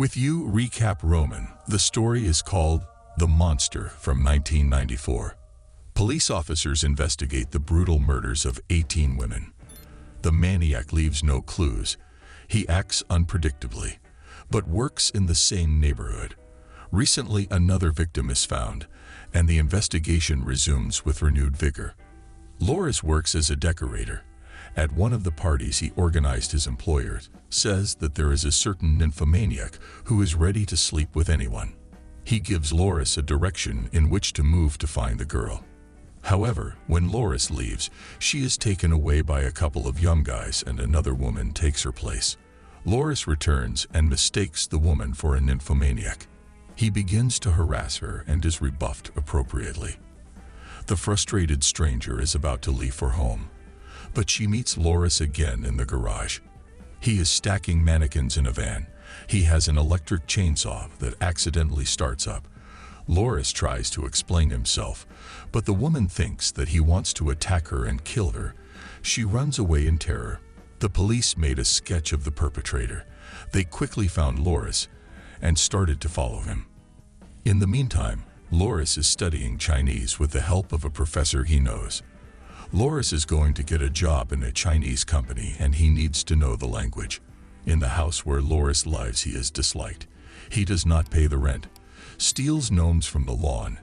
With you, Recap Roman. The story is called The Monster from 1994. Police officers investigate the brutal murders of 18 women. The maniac leaves no clues. He acts unpredictably, but works in the same neighborhood. Recently, another victim is found, and the investigation resumes with renewed vigor. Loris works as a decorator. At one of the parties he organized, his employer says that there is a certain nymphomaniac who is ready to sleep with anyone. He gives Loris a direction in which to move to find the girl. However, when Loris leaves, she is taken away by a couple of young guys and another woman takes her place. Loris returns and mistakes the woman for a nymphomaniac. He begins to harass her and is rebuffed appropriately. The frustrated stranger is about to leave for home, but she meets Loris again in the garage. He is stacking mannequins in a van. He has an electric chainsaw that accidentally starts up. Loris tries to explain himself, but the woman thinks that he wants to attack her and kill her. She runs away in terror. The police made a sketch of the perpetrator. They quickly found Loris and started to follow him. In the meantime, Loris is studying Chinese with the help of a professor he knows. Loris is going to get a job in a Chinese company and he needs to know the language. In the house where Loris lives, he is disliked. He does not pay the rent, steals gnomes from the lawn,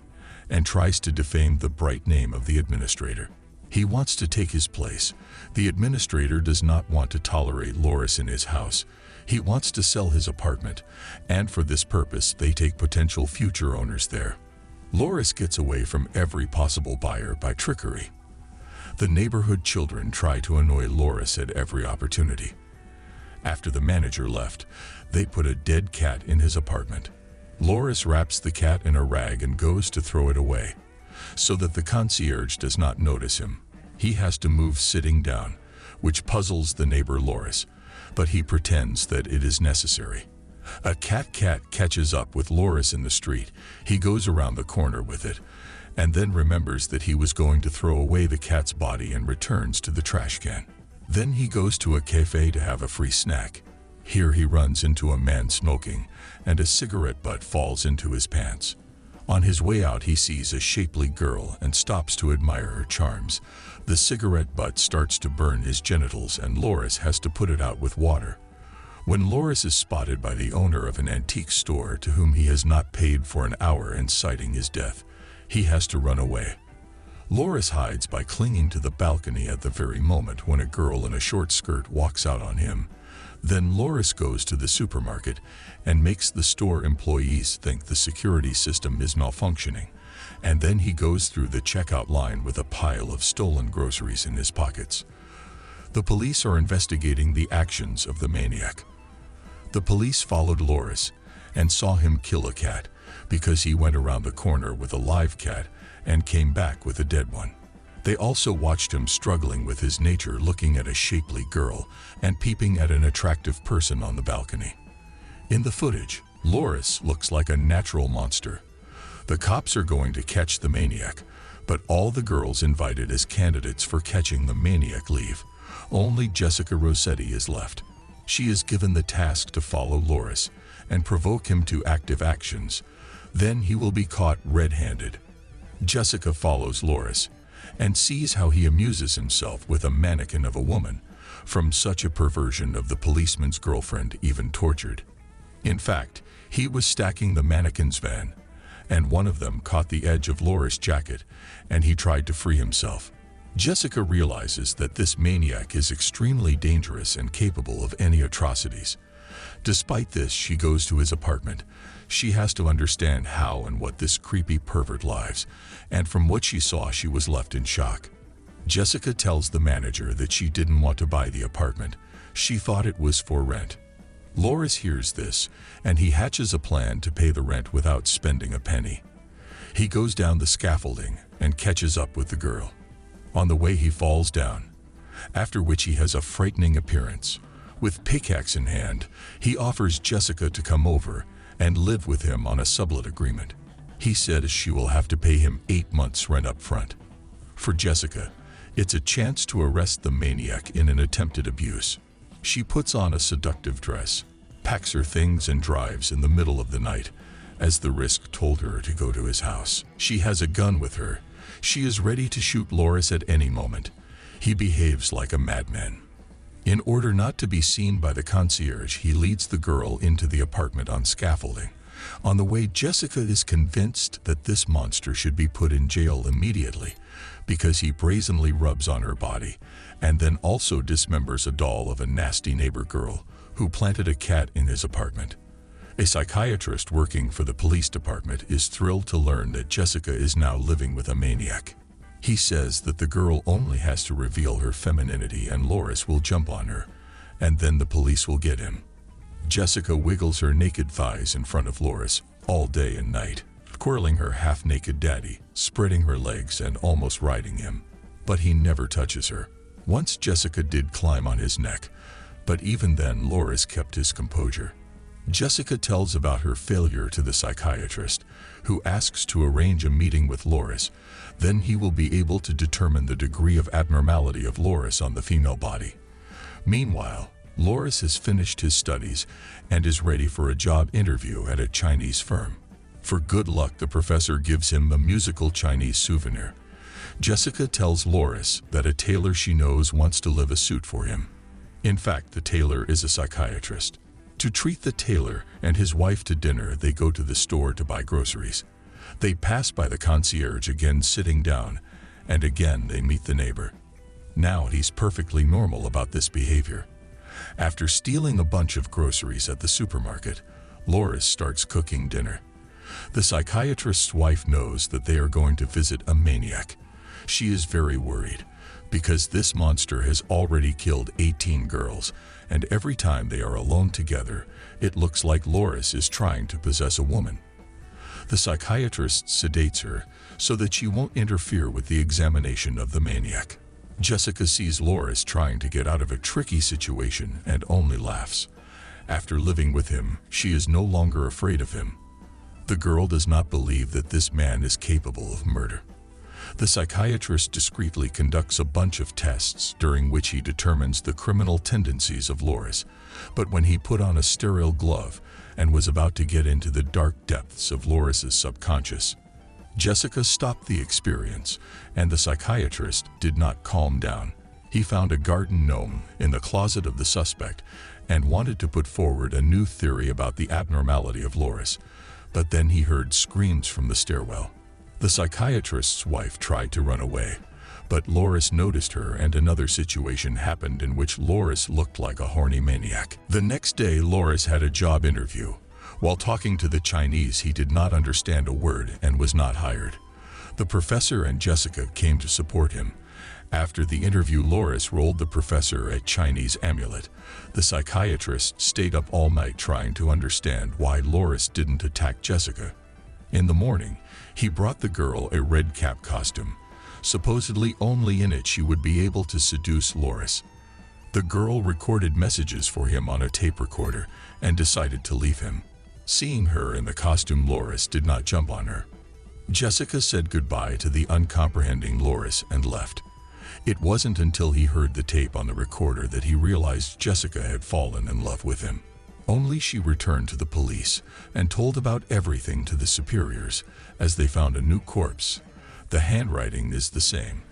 and tries to defame the bright name of the administrator. He wants to take his place. The administrator does not want to tolerate Loris in his house. He wants to sell his apartment, and for this purpose they take potential future owners there. Loris gets away from every possible buyer by trickery. The neighborhood children try to annoy Loris at every opportunity. After the manager left, they put a dead cat in his apartment. Loris wraps the cat in a rag and goes to throw it away, so that the concierge does not notice him. He has to move sitting down, which puzzles the neighbor Loris, but he pretends that it is necessary. A cat catches up with Loris in the street. He goes around the corner with it, and then remembers that he was going to throw away the cat's body and returns to the trash can. Then he goes to a cafe to have a free snack. Here he runs into a man smoking, and a cigarette butt falls into his pants. On his way out, he sees a shapely girl and stops to admire her charms. The cigarette butt starts to burn his genitals and Loris has to put it out with water. When Loris is spotted by the owner of an antique store to whom he has not paid for an hour, inciting his death, he has to run away. Loris hides by clinging to the balcony at the very moment when a girl in a short skirt walks out on him. Then Loris goes to the supermarket and makes the store employees think the security system is malfunctioning, and then he goes through the checkout line with a pile of stolen groceries in his pockets. The police are investigating the actions of the maniac. The police followed Loris and saw him kill a cat because he went around the corner with a live cat and came back with a dead one. They also watched him struggling with his nature, looking at a shapely girl and peeping at an attractive person on the balcony. In the footage, Loris looks like a natural monster. The cops are going to catch the maniac, but all the girls invited as candidates for catching the maniac leave. Only Jessica Rossetti is left. She is given the task to follow Loris and provoke him to active actions. Then he will be caught red-handed. Jessica follows Loris and sees how he amuses himself with a mannequin of a woman. From such a perversion of the policeman's girlfriend, even tortured. In fact, he was stacking the mannequin's van, and one of them caught the edge of Loris' jacket, and he tried to free himself. Jessica realizes that this maniac is extremely dangerous and capable of any atrocities. Despite this, she goes to his apartment. She has to understand how and what this creepy pervert lives, and from what she saw, she was left in shock. Jessica tells the manager that she didn't want to buy the apartment. She thought it was for rent. Loris hears this, and he hatches a plan to pay the rent without spending a penny. He goes down the scaffolding and catches up with the girl. On the way, he falls down, after which he has a frightening appearance. With pickaxe in hand, he offers Jessica to come over and live with him on a sublet agreement. He says she will have to pay him 8 months' rent up front. For Jessica, it's a chance to arrest the maniac in an attempted abuse. She puts on a seductive dress, packs her things and drives in the middle of the night, as the risk told her to go to his house. She has a gun with her. She is ready to shoot Loris at any moment. He behaves like a madman. In order not to be seen by the concierge, he leads the girl into the apartment on scaffolding. On the way, Jessica is convinced that this monster should be put in jail immediately because he brazenly rubs on her body and then also dismembers a doll of a nasty neighbor girl who planted a cat in his apartment. A psychiatrist working for the police department is thrilled to learn that Jessica is now living with a maniac. He says that the girl only has to reveal her femininity and Loris will jump on her, and then the police will get him. Jessica wiggles her naked thighs in front of Loris all day and night, twirling her half-naked daddy, spreading her legs and almost riding him. But he never touches her. Once Jessica did climb on his neck, but even then Loris kept his composure. Jessica tells about her failure to the psychiatrist, who asks to arrange a meeting with Loris. Then he will be able to determine the degree of abnormality of Loris on the female body. Meanwhile, Loris has finished his studies and is ready for a job interview at a Chinese firm. For good luck, the professor gives him a musical Chinese souvenir. Jessica tells Loris that a tailor she knows wants to live a suit for him. In fact, the tailor is a psychiatrist. To treat the tailor and his wife to dinner, they go to the store to buy groceries. They pass by the concierge again sitting down, and again they meet the neighbor. Now he's perfectly normal about this behavior. After stealing a bunch of groceries at the supermarket, Loris starts cooking dinner. The psychiatrist's wife knows that they are going to visit a maniac. She is very worried, because this monster has already killed 18 girls, and every time they are alone together, it looks like Loris is trying to possess a woman. The psychiatrist sedates her so that she won't interfere with the examination of the maniac. Jessica sees Loris trying to get out of a tricky situation and only laughs. After living with him, she is no longer afraid of him. The girl does not believe that this man is capable of murder. The psychiatrist discreetly conducts a bunch of tests during which he determines the criminal tendencies of Loris, but when he put on a sterile glove and was about to get into the dark depths of Loris's subconscious, Jessica stopped the experience, and the psychiatrist did not calm down. He found a garden gnome in the closet of the suspect and wanted to put forward a new theory about the abnormality of Loris, but then he heard screams from the stairwell. The psychiatrist's wife tried to run away, but Loris noticed her and another situation happened in which Loris looked like a horny maniac. The next day, Loris had a job interview. While talking to the Chinese, he did not understand a word and was not hired. The professor and Jessica came to support him. After the interview, Loris rolled the professor a Chinese amulet. The psychiatrist stayed up all night trying to understand why Loris didn't attack Jessica. In the morning, he brought the girl a red cap costume. Supposedly only in it she would be able to seduce Loris. The girl recorded messages for him on a tape recorder and decided to leave him. Seeing her in the costume, Loris did not jump on her. Jessica said goodbye to the uncomprehending Loris and left. It wasn't until he heard the tape on the recorder that he realized Jessica had fallen in love with him. Only she returned to the police and told about everything to the superiors as they found a new corpse. The handwriting is the same,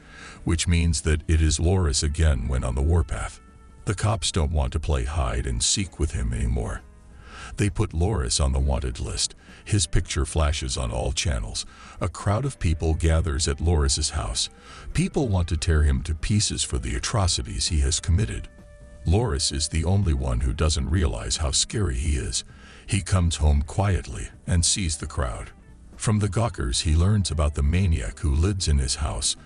which means that it is Loris again when on the warpath. The cops don't want to play hide and seek with him anymore. They put Loris on the wanted list. His picture flashes on all channels. A crowd of people gathers at Loris's house. People want to tear him to pieces for the atrocities he has committed. Loris is the only one who doesn't realize how scary he is. He comes home quietly and sees the crowd. From the gawkers, he learns about the maniac who lives in his house.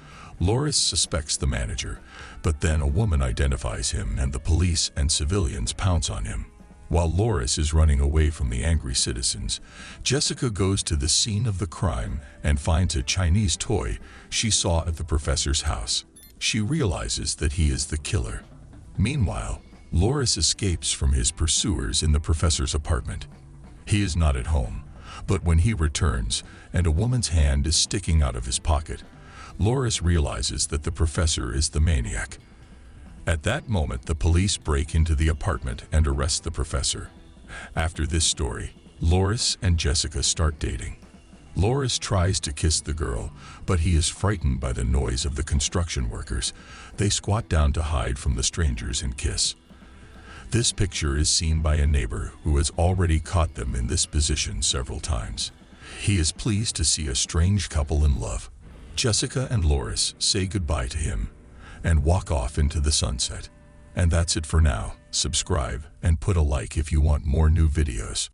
Loris suspects the manager, but then a woman identifies him and the police and civilians pounce on him. While Loris is running away from the angry citizens, Jessica goes to the scene of the crime and finds a Chinese toy she saw at the professor's house. She realizes that he is the killer. Meanwhile, Loris escapes from his pursuers in the professor's apartment. He is not at home, but when he returns and a woman's hand is sticking out of his pocket, Loris realizes that the professor is the maniac. At that moment, the police break into the apartment and arrest the professor. After this story, Loris and Jessica start dating. Loris tries to kiss the girl, but he is frightened by the noise of the construction workers. They squat down to hide from the strangers and kiss. This picture is seen by a neighbor who has already caught them in this position several times. He is pleased to see a strange couple in love. Jessica and Loris say goodbye to him and walk off into the sunset. And that's it for now. Subscribe and put a like if you want more new videos.